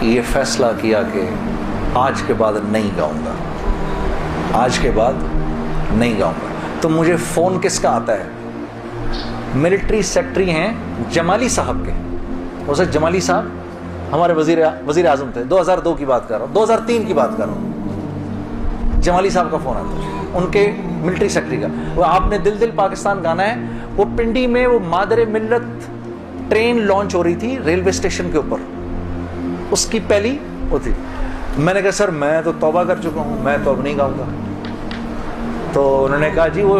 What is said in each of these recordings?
ये फैसला किया कि आज के बाद नहीं गाऊंगा, आज के बाद नहीं गाऊंगा। तो मुझे फ़ोन किसका आता है? मिलिट्री सेक्रेटरी हैं जमाली साहब के। उसे जमाली साहब हमारे वज़ीर आज़म थे। 2002 की बात कर रहा हूँ, 2003 की बात कर रहा हूँ। जमाली साहब का फ़ोन आता है, उनके मिलिट्री सेक्रेटरी का। वो आपने दिल दिल पाकिस्तान गाना है, वो पिंडी में वो मादरे मिल्लत ट्रेन लॉन्च हो रही थी रेलवे स्टेशन के ऊपर, उसकी पहली वो थी। मैंने कहा सर मैं तो तौबा कर चुका हूँ, मैं तो अब नहीं गाऊंगा। तो उन्होंने कहा जी वो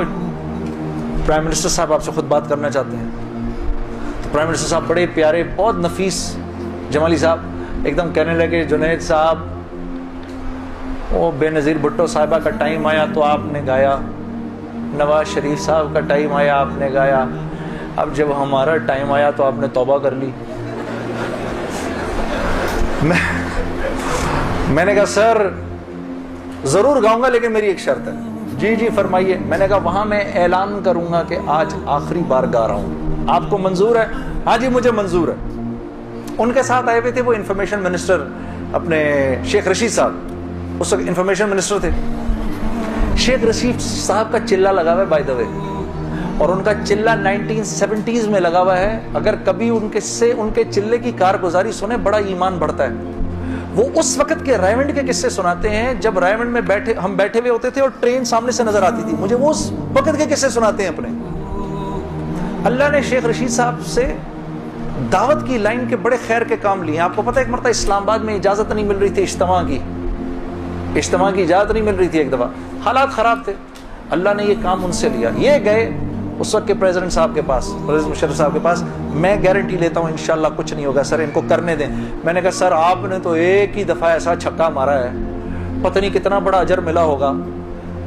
प्राइम मिनिस्टर साहब आपसे खुद बात करना चाहते हैं। तो प्राइम मिनिस्टर साहब बड़े प्यारे, बहुत नफीस जमाली साहब एकदम कहने लगे, जुनैद साहब वो बेनज़ीर भुट्टो साहिबा का टाइम आया तो आपने गाया, नवाज शरीफ साहब का टाइम आया आपने गाया, अब जब हमारा टाइम आया तो आपने तौबा कर ली। मैंने कहा सर ज़रूर गाऊंगा लेकिन मेरी एक शर्त है। जी जी फरमाइए। मैंने कहा वहाँ मैं ऐलान करूंगा कि आज आखिरी बार गा रहा हूँ, आपको मंजूर है? हाँ जी मुझे मंजूर है। उनके साथ आए हुए थे वो इंफॉर्मेशन मिनिस्टर अपने शेख रशीद साहब, उस वक्त इंफॉर्मेशन मिनिस्टर थे। शेख रशीद साहब का चिल्ला लगा हुआ है बाय द वे, और उनका चिल्ला 1970s में लगा हुआ है। अगर कभी उनके चिल्ले की कारगुजारी सुने बड़ा ईमान बढ़ता है। वो उस वक्त के रायमंड के किस्से सुनाते हैं, जब रायमंड में हम बैठे हुए होते थे और ट्रेन सामने से नजर आती थी। मुझे वो उस वक्त के किस्से सुनाते हैं अपने। अल्लाह ने शेख रशीद साहब से दावत की लाइन के बड़े खैर के काम लिए। आपको पता है एक मरतबा इस्लामाबाद में इजाजत नहीं मिल रही थी, इज्तिमा की इजाजत नहीं मिल रही थी। एक दफा हालात खराब थे, अल्लाह ने ये काम उनसे लिया। ये गए उस वक्त के प्रेसिडेंट साहब के पास, प्रेसिडेंट मुशर्रफ साहब के पास। मैं गारंटी लेता हूँ इंशाल्लाह कुछ नहीं होगा सर, इनको करने दें। मैंने कहा सर आपने तो एक ही दफ़ा ऐसा छक्का मारा है, पता नहीं कितना बड़ा अजर मिला होगा।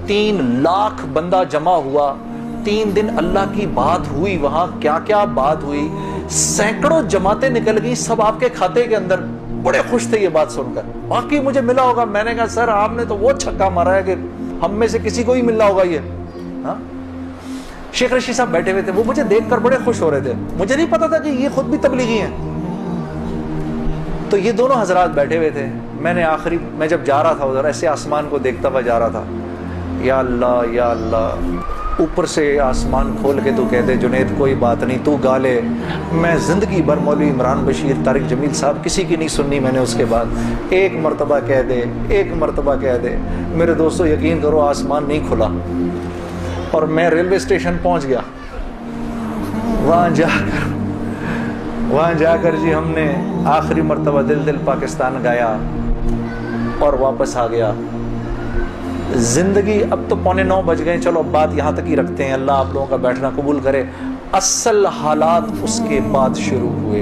3 लाख बंदा जमा हुआ, 3 दिन अल्लाह की बात हुई, वहाँ क्या क्या बात हुई, सैकड़ों जमातें निकल गई, सब आपके खाते के अंदर। बड़े खुश थे ये बात सुनकर, बाकी मुझे मिला होगा। मैंने कहा सर आपने तो वो छक्का मारा है कि हम में से किसी को ही मिलना होगा ये। हाँ, शेख रशीद साहब बैठे हुए थे, वो मुझे देखकर बड़े खुश हो रहे थे। मुझे नहीं पता था कि ये खुद भी तबलीगी हैं। तो ये दोनों हजरात बैठे हुए थे। मैं जब जा रहा था उधर, ऐसे आसमान को देखता हुआ जा रहा था। या अल्लाह या अल्लाह, ऊपर से आसमान खोल के तू कह दे जुनैद कोई बात नहीं तू गा ले। मैं जिंदगी भर मौलवी इमरान बशीर, तारिक जमील साहब किसी की नहीं सुननी मैंने। उसके बाद एक मरतबा कह दे, एक मरतबा कह दे। मेरे दोस्तों यकीन करो आसमान नहीं खुला और मैं रेलवे स्टेशन पहुंच गया। वहाँ जाकर जी हमने आखिरी मर्तबा दिल दिल पाकिस्तान गाया और वापस आ गया। जिंदगी अब तो 8:45 बज गए, चलो अब बात यहाँ तक ही रखते हैं। अल्लाह आप लोगों का बैठना कबूल करे। असल हालात उसके बाद शुरू हुए।